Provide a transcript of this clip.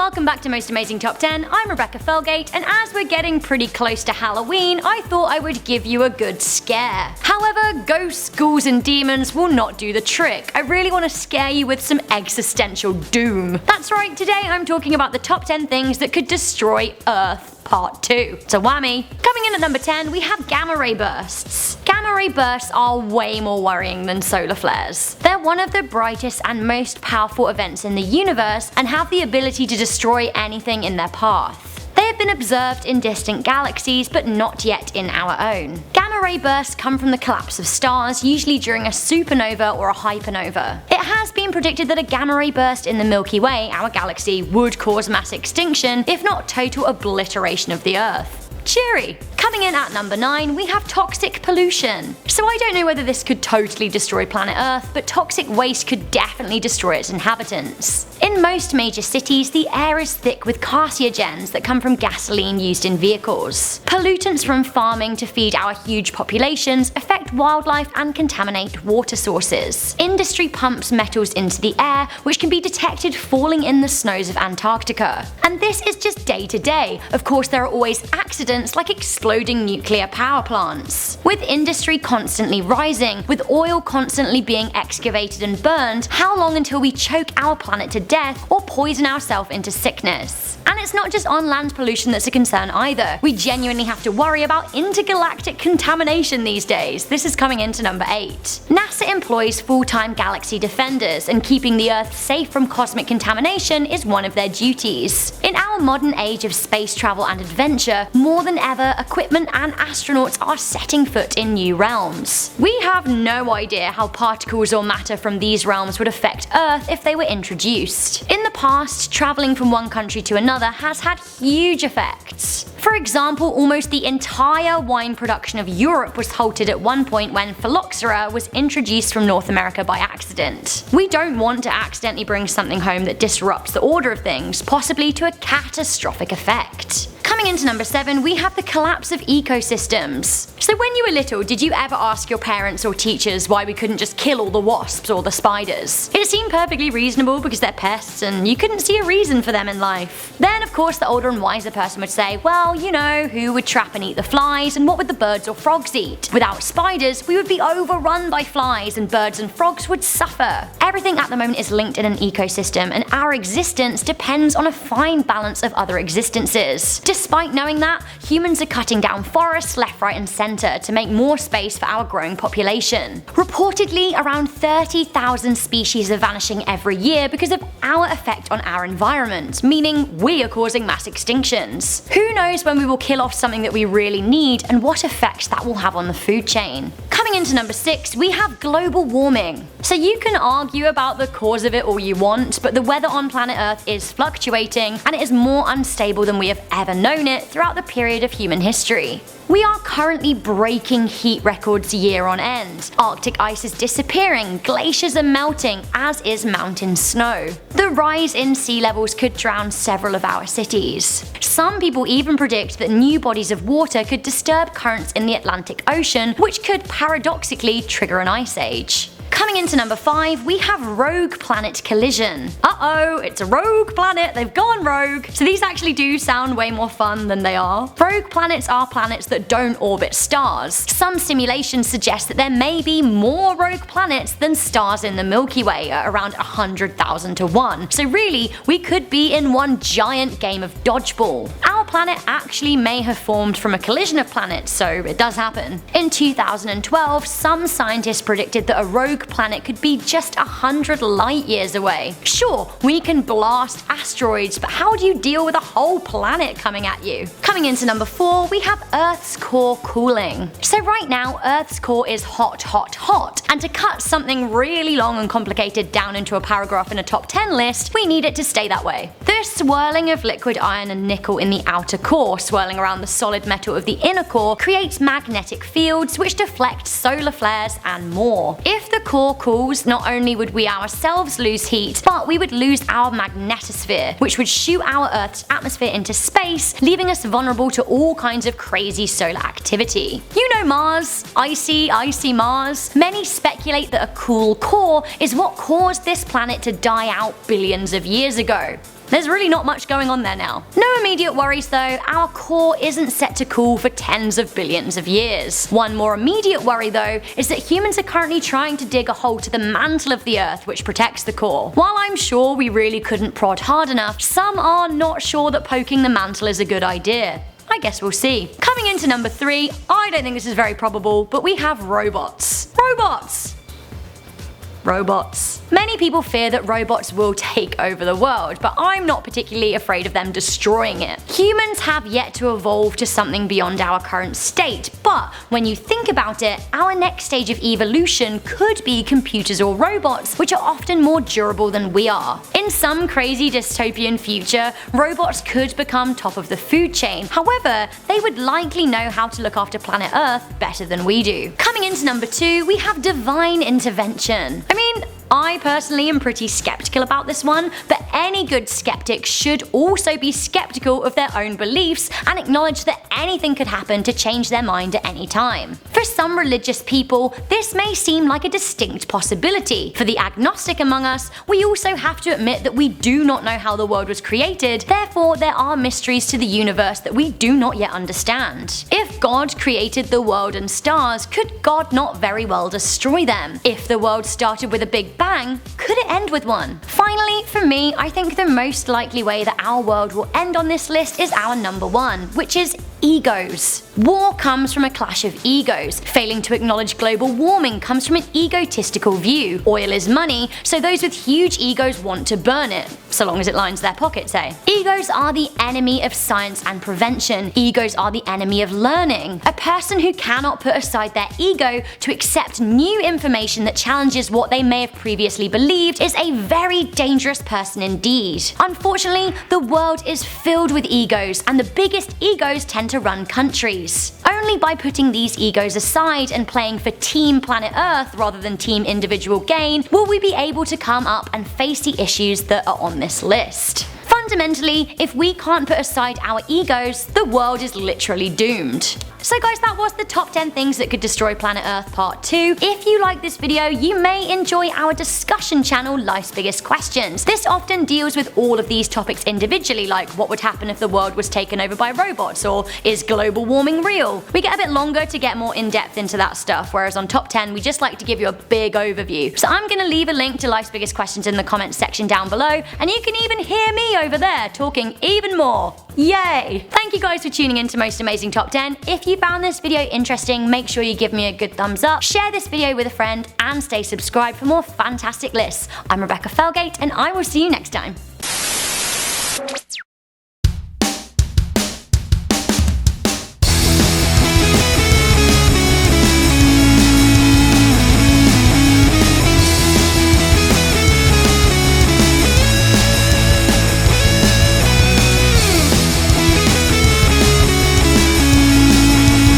welcome back to Most Amazing Top 10. I'm Rebecca Felgate, and as we're getting pretty close to Halloween, I thought I would give you a good scare. However, ghosts, ghouls, and demons will not do the trick. I really want to scare you with some existential doom. That's right, today I'm talking about the top 10 things that could destroy Earth. Part 2. It's a whammy. Coming in at number 10, we have gamma ray bursts. Gamma ray bursts are way more worrying than solar flares. They're one of the brightest and most powerful events in the universe and have the ability to destroy anything in their path. They have been observed in distant galaxies, but not yet in our own. Gamma ray bursts come from the collapse of stars, usually during a supernova or a hypernova. It has been predicted that a gamma ray burst in the Milky Way, our galaxy, would cause mass extinction, if not total obliteration of the Earth. Cheery! Coming in at number 9, we have toxic pollution. So I don't know whether this could totally destroy planet Earth, but toxic waste could definitely destroy its inhabitants. In most major cities, the air is thick with carcinogens that come from gasoline used in vehicles. Pollutants from farming to feed our huge populations affect wildlife and contaminate water sources. Industry pumps metals into the air, which can be detected falling in the snows of Antarctica. And this is just day to day. Of course, there are always accidents like exploding nuclear power plants. With industry constantly rising, with oil constantly being excavated and burned, how long until we choke our planet to death or poison ourselves into sickness? And it's not just on-land pollution that's a concern either. We genuinely have to worry about intergalactic contamination these days. This is coming into number 8. NASA employs full-time galaxy defenders, and keeping the Earth safe from cosmic contamination is one of their duties. In our modern age of space travel and adventure, more than ever, equipment and astronauts are setting foot in new realms. We have no idea how particles or matter from these realms would affect Earth if they were introduced. In the past, traveling from one country to another has had huge effects. For example, almost the entire wine production of Europe was halted at one point when phylloxera was introduced from North America by accident. We don't want to accidentally bring something home that disrupts the order of things, possibly to a catastrophic effect. Coming into number 7, we have the collapse of ecosystems. So when you were little, did you ever ask your parents or teachers why we couldn't just kill all the wasps or the spiders? It seemed perfectly reasonable because they're pests and you couldn't see a reason for them in life. Then of course the older and wiser person would say, well, you know, who would trap and eat the flies, and what would the birds or frogs eat? Without spiders, we would be overrun by flies and birds and frogs would suffer. Everything at the moment is linked in an ecosystem, and our existence depends on a fine balance of other existences. Despite knowing that, humans are cutting down forests left, right and centre to make more space for our growing population. Reportedly, around 30,000 species are vanishing every year because of our effect on our environment, meaning we are causing mass extinctions. Who knows when we will kill off something that we really need and what effects that will have on the food chain. Coming into number 6, we have global warming. So you can argue about the cause of it all you want, but the weather on planet Earth is fluctuating and it is more unstable than we have ever known it throughout the period of human history. We are currently breaking heat records year on end. Arctic ice is disappearing, glaciers are melting, as is mountain snow. The rise in sea levels could drown several of our cities. Some people even predict that new bodies of water could disturb currents in the Atlantic Ocean, which could paradoxically trigger an ice age. Coming into number 5, we have rogue planet collision. Uh-oh, it's a rogue planet, they've gone rogue. So these actually do sound way more fun than they are. Rogue planets are planets that don't orbit stars. Some simulations suggest that there may be more rogue planets than stars in the Milky Way at around 100,000 to 1. So really, we could be in one giant game of dodgeball. Our planet actually may have formed from a collision of planets, so it does happen. In 2012, some scientists predicted that a rogue planet could be just 100 light years away. Sure, we can blast asteroids, but how do you deal with a whole planet coming at you? Coming into number 4, we have Earth's core cooling. So right now, Earth's core is hot, hot, hot, and to cut something really long and complicated down into a paragraph in a top 10 list, we need it to stay that way. The swirling of liquid iron and nickel in the outer core swirling around the solid metal of the inner core creates magnetic fields which deflect solar flares and more. If the core cools, not only would we ourselves lose heat, but we would lose our magnetosphere, which would shoot our Earth's atmosphere into space, leaving us vulnerable to all kinds of crazy solar activity. You know Mars, icy Mars. Many speculate that a cool core is what caused this planet to die out billions of years ago. There's really not much going on there now. No immediate worries though, our core isn't set to cool for tens of billions of years. One more immediate worry though is that humans are currently trying to dig a hole to the mantle of the Earth which protects the core. While I'm sure we really couldn't prod hard enough, some are not sure that poking the mantle is a good idea. I guess we'll see. Coming into number 3, I don't think this is very probable, but we have robots. Robots! Many people fear that robots will take over the world, but I'm not particularly afraid of them destroying it. Humans have yet to evolve to something beyond our current state, but when you think about it, our next stage of evolution could be computers or robots, which are often more durable than we are. In some crazy dystopian future, robots could become top of the food chain. However, they would likely know how to look after planet Earth better than we do. Coming into number 2, we have divine intervention. I personally am pretty skeptical about this one, but any good skeptic should also be skeptical of their own beliefs and acknowledge that anything could happen to change their mind at any time. For some religious people, this may seem like a distinct possibility. For the agnostic among us, we also have to admit that we do not know how the world was created, therefore there are mysteries to the universe that we do not yet understand. If God created the world and stars, could God not very well destroy them? If the world started with a big bang, could it end with one? Finally, for me, I think the most likely way that our world will end on this list is our number 1, which is egos. War comes from a clash of egos. Failing to acknowledge global warming comes from an egotistical view. Oil is money, so those with huge egos want to burn it, so long as it lines their pockets, eh? Egos are the enemy of science and prevention. Egos are the enemy of learning. A person who cannot put aside their ego to accept new information that challenges what they may have previously believed is a very dangerous person indeed. Unfortunately, the world is filled with egos, and the biggest egos tend to run countries. Only by putting these egos aside and playing for Team Planet Earth rather than Team Individual Gain will we be able to come up and face the issues that are on this list. Fundamentally, if we can't put aside our egos, the world is literally doomed. So guys, that was the top 10 things that could destroy planet Earth part 2. If you like this video, you may enjoy our discussion channel, Life's Biggest Questions. This often deals with all of these topics individually, like what would happen if the world was taken over by robots, or is global warming real? We get a bit longer to get more in-depth into that stuff, whereas on top 10 we just like to give you a big overview. So I'm gonna leave a link to Life's Biggest Questions in the comments section down below, and you can even hear me over there talking even more. Yay! Thank you guys for tuning in to Most Amazing Top 10. If you found this video interesting, make sure you give me a good thumbs up, share this video with a friend, and stay subscribed for more fantastic lists. I'm Rebecca Felgate, and I will see you next time.